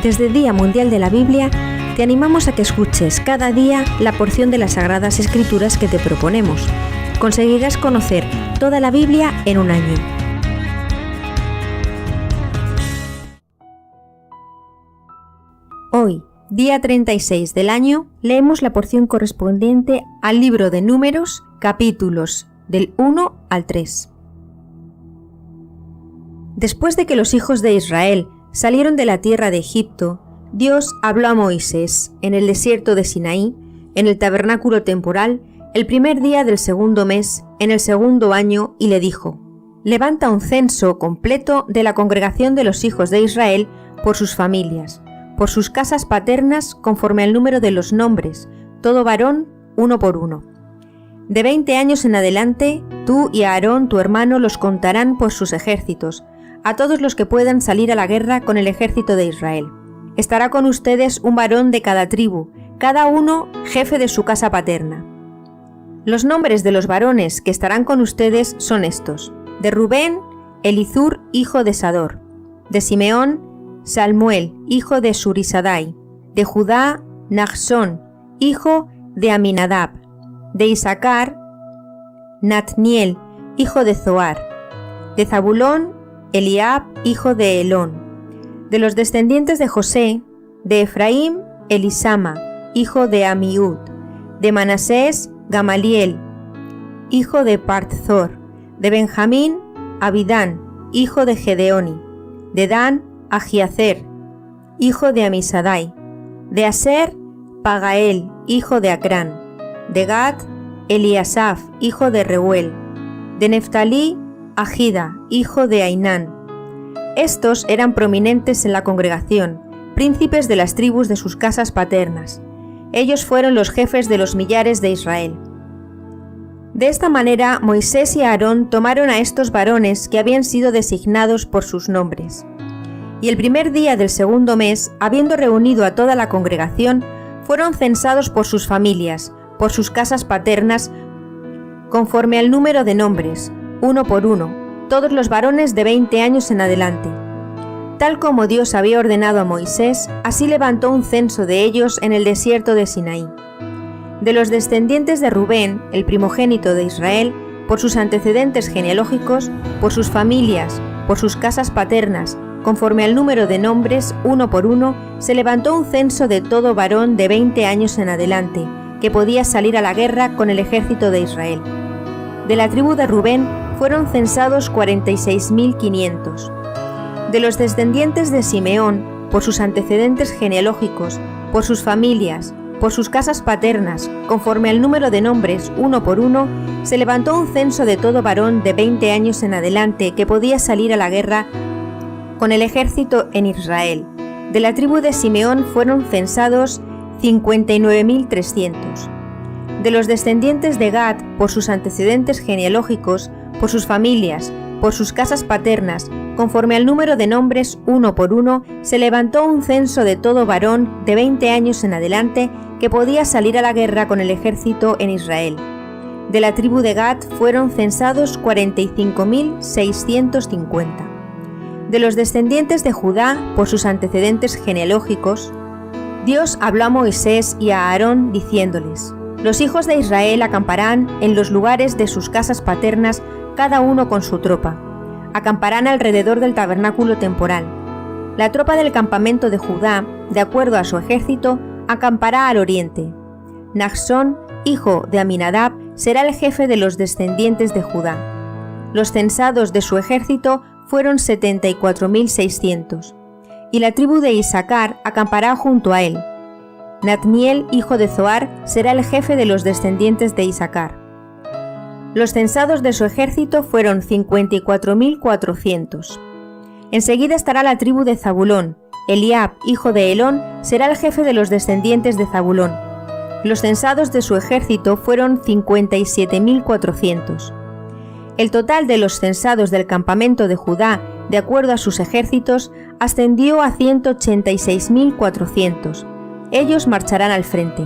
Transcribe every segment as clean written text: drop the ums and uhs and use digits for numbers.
Desde Día Mundial de la Biblia, te animamos a que escuches cada día la porción de las Sagradas Escrituras que te proponemos. Conseguirás conocer toda la Biblia en un año. Hoy, día 36 del año, leemos la porción correspondiente al libro de Números, capítulos del 1 al 3. Después de que los hijos de Israel salieron de la tierra de Egipto, Dios habló a Moisés en el desierto de Sinaí, en el tabernáculo temporal, el primer día del segundo mes, en el segundo año, y le dijo: Levanta un censo completo de la congregación de los hijos de Israel por sus familias, por sus casas paternas, conforme al número de los nombres, todo varón, uno por uno. De 20 años en adelante, tú y Aarón, tu hermano, los contarán por sus ejércitos, a todos los que puedan salir a la guerra con el ejército de Israel. Estará con ustedes un varón de cada tribu, cada uno jefe de su casa paterna. Los nombres de los varones que estarán con ustedes son estos: de Rubén, Elizur, hijo de Sador; de Simeón, Salmuel, hijo de Surisadai; de Judá, Nachsón, hijo de Aminadab; de Isaacar, Natniel, hijo de Zoar; de Zabulón, Eliab, hijo de Elón; de los descendientes de José, de Efraín, Elisama, hijo de Amiud; de Manasés, Gamaliel, hijo de Partzor; de Benjamín, Abidán, hijo de Gedeoni; de Dan, Ahiacer, hijo de Amisadai; de Aser, Pagael, hijo de Acrán; de Gad, Eliasaf, hijo de Reuel; de Neftalí, Agida, hijo de Ainán. Estos eran prominentes en la congregación, príncipes de las tribus de sus casas paternas. Ellos fueron los jefes de los millares de Israel. De esta manera, Moisés y Aarón tomaron a estos varones que habían sido designados por sus nombres. Y el primer día del segundo mes, habiendo reunido a toda la congregación, fueron censados por sus familias, por sus casas paternas, conforme al número de nombres, uno por uno, todos los varones de 20 años en adelante. Tal como Dios había ordenado a Moisés, así levantó un censo de ellos en el desierto de Sinaí. De los descendientes de Rubén, el primogénito de Israel, por sus antecedentes genealógicos, por sus familias, por sus casas paternas, conforme al número de nombres, uno por uno, se levantó un censo de todo varón de 20 años en adelante, que podía salir a la guerra con el ejército de Israel. De la tribu de Rubén fueron censados 46.500. De los descendientes de Simeón, por sus antecedentes genealógicos, por sus familias, por sus casas paternas, conforme al número de nombres, uno por uno, se levantó un censo de todo varón de 20 años en adelante que podía salir a la guerra con el ejército en Israel. De la tribu de Simeón fueron censados 59.300. De los descendientes de Gad, por sus antecedentes genealógicos, por sus familias, por sus casas paternas, conforme al número de nombres, uno por uno, se levantó un censo de todo varón de 20 años en adelante que podía salir a la guerra con el ejército en Israel. De la tribu de Gad fueron censados 45.650. De los descendientes de Judá, por sus antecedentes genealógicos, Dios habló a Moisés y a Aarón diciéndoles: Los hijos de Israel acamparán en los lugares de sus casas paternas, cada uno con su tropa. Acamparán alrededor del tabernáculo temporal. La tropa del campamento de Judá, de acuerdo a su ejército, acampará al oriente. Nachsón, hijo de Aminadab, será el jefe de los descendientes de Judá. Los censados de su ejército fueron 74.600. Y la tribu de Isaacar acampará junto a él. Natniel, hijo de Zoar, será el jefe de los descendientes de Isaacar. Los censados de su ejército fueron 54.400. Enseguida estará la tribu de Zabulón. Eliab, hijo de Elón, será el jefe de los descendientes de Zabulón. Los censados de su ejército fueron 57.400. El total de los censados del campamento de Judá, de acuerdo a sus ejércitos, ascendió a 186.400. Ellos marcharán al frente.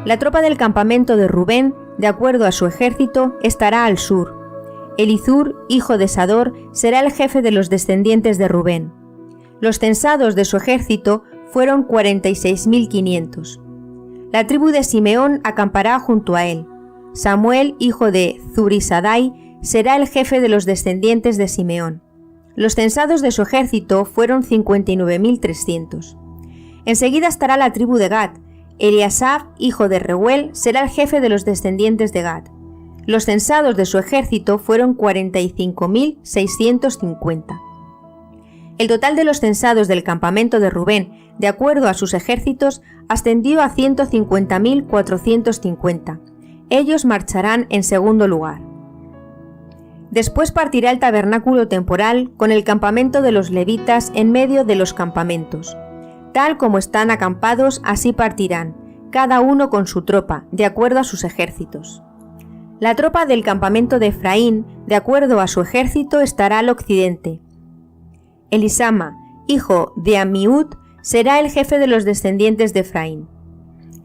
La tropa del campamento de Rubén, de acuerdo a su ejército, estará al sur. Elizur, hijo de Sador, será el jefe de los descendientes de Rubén. Los censados de su ejército fueron 46.500. La tribu de Simeón acampará junto a él. Samuel, hijo de Zurisadai, será el jefe de los descendientes de Simeón. Los censados de su ejército fueron 59.300. Enseguida estará la tribu de Gad. Eliasaf, hijo de Reuel, será el jefe de los descendientes de Gad. Los censados de su ejército fueron 45.650. El total de los censados del campamento de Rubén, de acuerdo a sus ejércitos, ascendió a 150.450. Ellos marcharán en segundo lugar. Después partirá el tabernáculo temporal con el campamento de los levitas en medio de los campamentos. Tal como están acampados, así partirán, cada uno con su tropa, de acuerdo a sus ejércitos. La tropa del campamento de Efraín, de acuerdo a su ejército, estará al occidente. Elisama, hijo de Amiud, será el jefe de los descendientes de Efraín.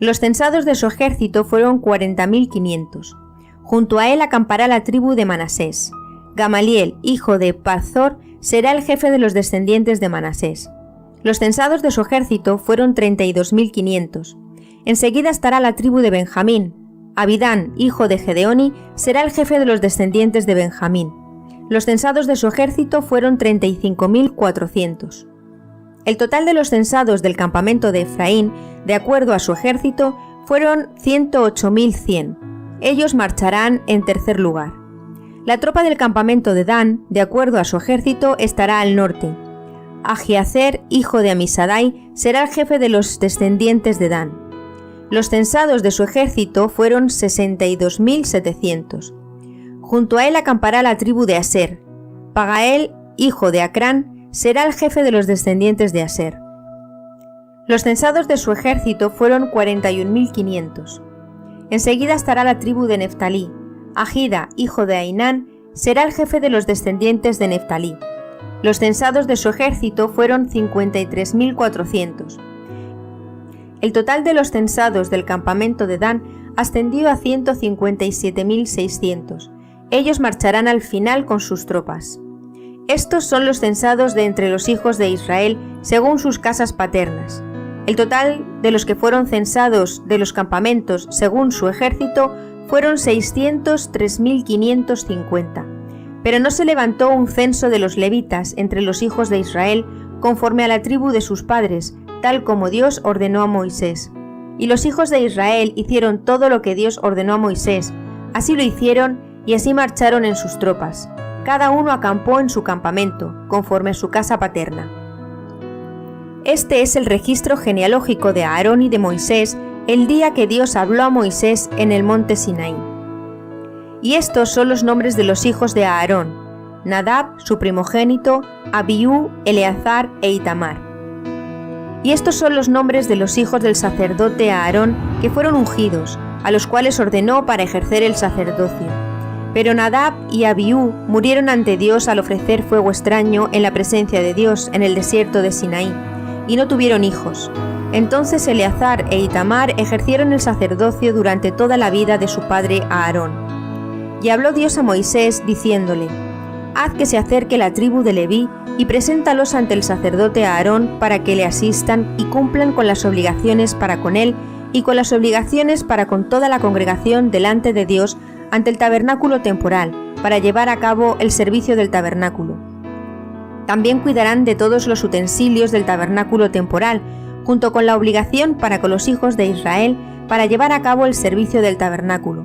Los censados de su ejército fueron 40.500. Junto a él acampará la tribu de Manasés. Gamaliel, hijo de Pazor, será el jefe de los descendientes de Manasés. Los censados de su ejército fueron 32.500. Enseguida estará la tribu de Benjamín. Abidán, hijo de Gedeoni, será el jefe de los descendientes de Benjamín. Los censados de su ejército fueron 35.400. El total de los censados del campamento de Efraín, de acuerdo a su ejército, fueron 108.100. Ellos marcharán en tercer lugar. La tropa del campamento de Dan, de acuerdo a su ejército, estará al norte. Ahiazer, hijo de Amisadai, será el jefe de los descendientes de Dan. Los censados de su ejército fueron 62.700. Junto a él acampará la tribu de Aser. Pagael, hijo de Acrán, será el jefe de los descendientes de Aser. Los censados de su ejército fueron 41.500. Enseguida estará la tribu de Neftalí. Agida, hijo de Ainán, será el jefe de los descendientes de Neftalí. Los censados de su ejército fueron 53.400. El total de los censados del campamento de Dan ascendió a 157.600. Ellos marcharán al final con sus tropas. Estos son los censados de entre los hijos de Israel según sus casas paternas. El total de los que fueron censados de los campamentos según su ejército fueron 603.550. Pero no se levantó un censo de los levitas entre los hijos de Israel conforme a la tribu de sus padres, tal como Dios ordenó a Moisés. Y los hijos de Israel hicieron todo lo que Dios ordenó a Moisés. Así lo hicieron y así marcharon en sus tropas. Cada uno acampó en su campamento, conforme a su casa paterna. Este es el registro genealógico de Aarón y de Moisés el día que Dios habló a Moisés en el monte Sinaí. Y estos son los nombres de los hijos de Aarón: Nadab, su primogénito, Abiú, Eleazar e Itamar. Y estos son los nombres de los hijos del sacerdote Aarón que fueron ungidos, a los cuales ordenó para ejercer el sacerdocio. Pero Nadab y Abiú murieron ante Dios al ofrecer fuego extraño en la presencia de Dios en el desierto de Sinaí, y no tuvieron hijos. Entonces Eleazar e Itamar ejercieron el sacerdocio durante toda la vida de su padre Aarón. Y habló Dios a Moisés diciéndole: Haz que se acerque la tribu de Leví y preséntalos ante el sacerdote Aarón para que le asistan y cumplan con las obligaciones para con él y con las obligaciones para con toda la congregación delante de Dios ante el tabernáculo temporal, para llevar a cabo el servicio del tabernáculo. También cuidarán de todos los utensilios del tabernáculo temporal, junto con la obligación para con los hijos de Israel para llevar a cabo el servicio del tabernáculo.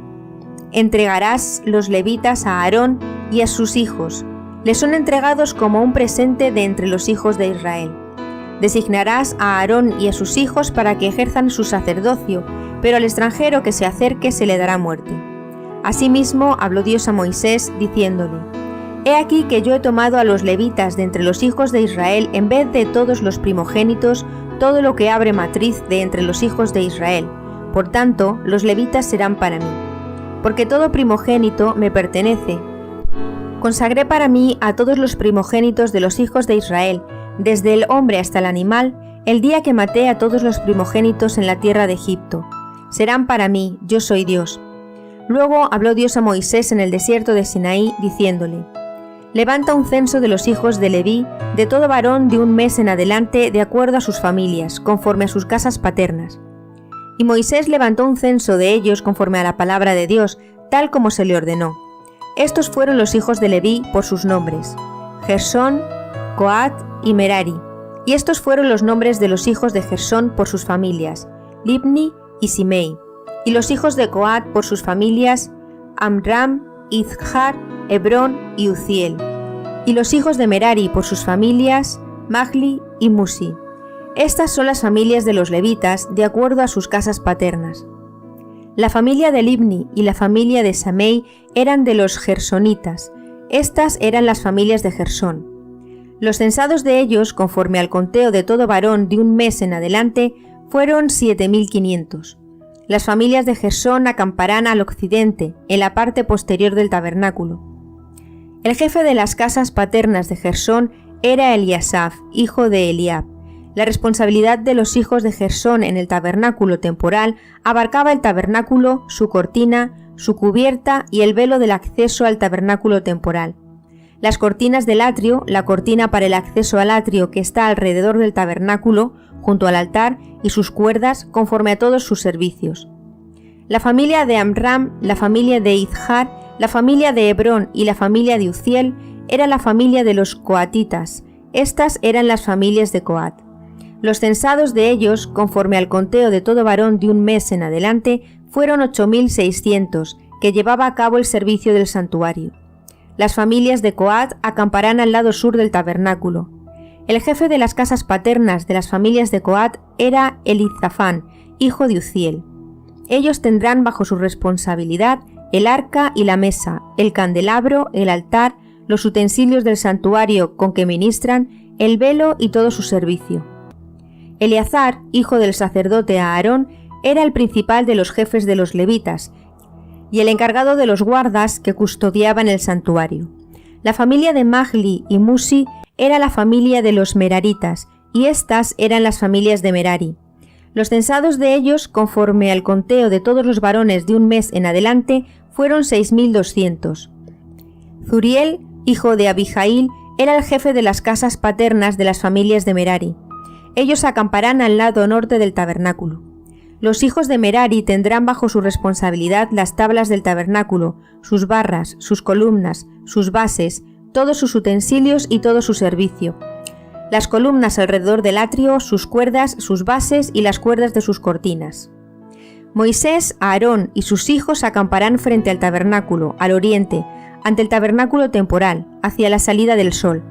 Entregarás los levitas a Aarón y a sus hijos. Les son entregados como un presente de entre los hijos de Israel. Designarás a Aarón y a sus hijos para que ejerzan su sacerdocio, pero al extranjero que se acerque se le dará muerte. Asimismo habló Dios a Moisés diciéndole: He aquí que yo he tomado a los levitas de entre los hijos de Israel en vez de todos los primogénitos, todo lo que abre matriz de entre los hijos de Israel. Por tanto, los levitas serán para mí. Porque todo primogénito me pertenece. Consagré para mí a todos los primogénitos de los hijos de Israel, desde el hombre hasta el animal, el día que maté a todos los primogénitos en la tierra de Egipto. Serán para mí, yo soy Dios. Luego habló Dios a Moisés en el desierto de Sinaí, diciéndole: Levanta un censo de los hijos de Leví, de todo varón de un mes en adelante, de acuerdo a sus familias, conforme a sus casas paternas. Y Moisés levantó un censo de ellos conforme a la palabra de Dios, tal como se le ordenó. Estos fueron los hijos de Leví por sus nombres: Gersón, Coat y Merari. Y estos fueron los nombres de los hijos de Gersón por sus familias: Libni y Simei. Y los hijos de Coat por sus familias: Amram, Izhar, Hebrón y Uziel. Y los hijos de Merari por sus familias: Mahli y Musi. Estas son las familias de los levitas de acuerdo a sus casas paternas. La familia de Libni y la familia de Samei eran de los gersonitas. Estas eran las familias de Gersón. Los censados de ellos, conforme al conteo de todo varón de un mes en adelante, fueron 7.500. Las familias de Gersón acamparán al occidente, en la parte posterior del tabernáculo. El jefe de las casas paternas de Gersón era Eliasaf, hijo de Eliab. La responsabilidad de los hijos de Gersón en el tabernáculo temporal abarcaba el tabernáculo, su cortina, su cubierta y el velo del acceso al tabernáculo temporal. Las cortinas del atrio, la cortina para el acceso al atrio que está alrededor del tabernáculo, junto al altar, y sus cuerdas, conforme a todos sus servicios. La familia de Amram, la familia de Izhar, la familia de Hebrón y la familia de Uziel era la familia de los coatitas. Estas eran las familias de Coat. Los censados de ellos, conforme al conteo de todo varón de un mes en adelante, fueron 8.600, que llevaba a cabo el servicio del santuario. Las familias de Coat acamparán al lado sur del tabernáculo. El jefe de las casas paternas de las familias de Coat era Elizafán, hijo de Uziel. Ellos tendrán bajo su responsabilidad el arca y la mesa, el candelabro, el altar, los utensilios del santuario con que ministran, el velo y todo su servicio. Eleazar, hijo del sacerdote Aarón, era el principal de los jefes de los levitas y el encargado de los guardas que custodiaban el santuario. La familia de Mahli y Musi era la familia de los meraritas, y estas eran las familias de Merari. Los censados de ellos, conforme al conteo de todos los varones de un mes en adelante, fueron 6.200. Zuriel, hijo de Abijail, era el jefe de las casas paternas de las familias de Merari. Ellos acamparán al lado norte del tabernáculo. Los hijos de Merari tendrán bajo su responsabilidad las tablas del tabernáculo, sus barras, sus columnas, sus bases, todos sus utensilios y todo su servicio. Las columnas alrededor del atrio, sus cuerdas, sus bases y las cuerdas de sus cortinas. Moisés, Aarón y sus hijos acamparán frente al tabernáculo, al oriente, ante el tabernáculo temporal, hacia la salida del sol.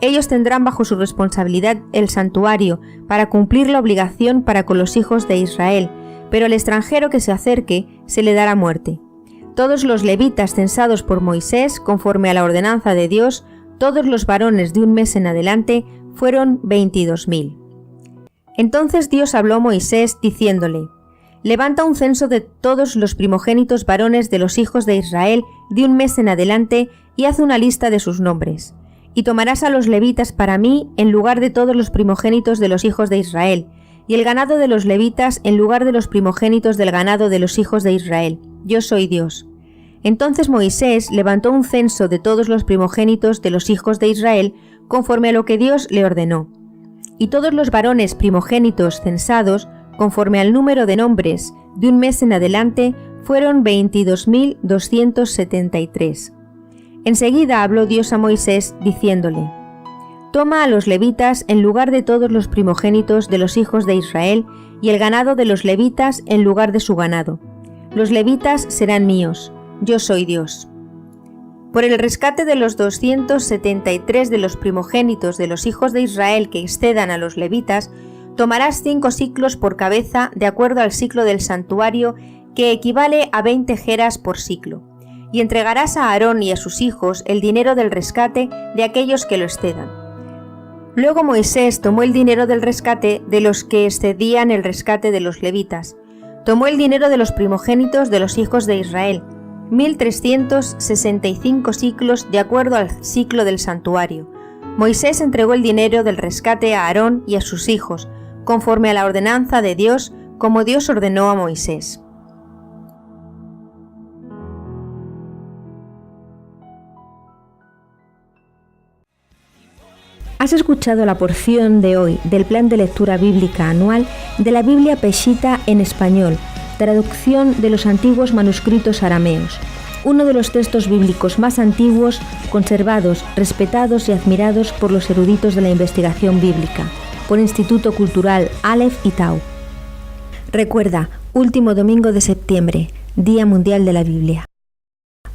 Ellos tendrán bajo su responsabilidad el santuario para cumplir la obligación para con los hijos de Israel, pero al extranjero que se acerque se le dará muerte. Todos los levitas censados por Moisés, conforme a la ordenanza de Dios, todos los varones de un mes en adelante, fueron 22.000. Entonces Dios habló a Moisés diciéndole: Levanta un censo de todos los primogénitos varones de los hijos de Israel de un mes en adelante y haz una lista de sus nombres. Y tomarás a los levitas para mí en lugar de todos los primogénitos de los hijos de Israel, y el ganado de los levitas en lugar de los primogénitos del ganado de los hijos de Israel. Yo soy Dios. Entonces Moisés levantó un censo de todos los primogénitos de los hijos de Israel, conforme a lo que Dios le ordenó. Y todos los varones primogénitos censados, conforme al número de nombres de un mes en adelante, fueron 22.273. Enseguida habló Dios a Moisés, diciéndole: Toma a los levitas en lugar de todos los primogénitos de los hijos de Israel, y el ganado de los levitas en lugar de su ganado. Los levitas serán míos, yo soy Dios. Por el rescate de los 273 de los primogénitos de los hijos de Israel que excedan a los levitas, tomarás 5 siclos por cabeza de acuerdo al siclo del santuario, que equivale a 20 geras por siclo. Y entregarás a Aarón y a sus hijos el dinero del rescate de aquellos que lo excedan. Luego Moisés tomó el dinero del rescate de los que excedían el rescate de los levitas. Tomó el dinero de los primogénitos de los hijos de Israel, 1.365 siclos de acuerdo al siclo del santuario. Moisés entregó el dinero del rescate a Aarón y a sus hijos, conforme a la ordenanza de Dios, como Dios ordenó a Moisés. Has escuchado la porción de hoy del plan de lectura bíblica anual de la Biblia Peshitta en español, traducción de los antiguos manuscritos arameos, uno de los textos bíblicos más antiguos, conservados, respetados y admirados por los eruditos de la investigación bíblica, por Instituto Cultural Aleph y Tau. Recuerda, último domingo de septiembre, Día Mundial de la Biblia.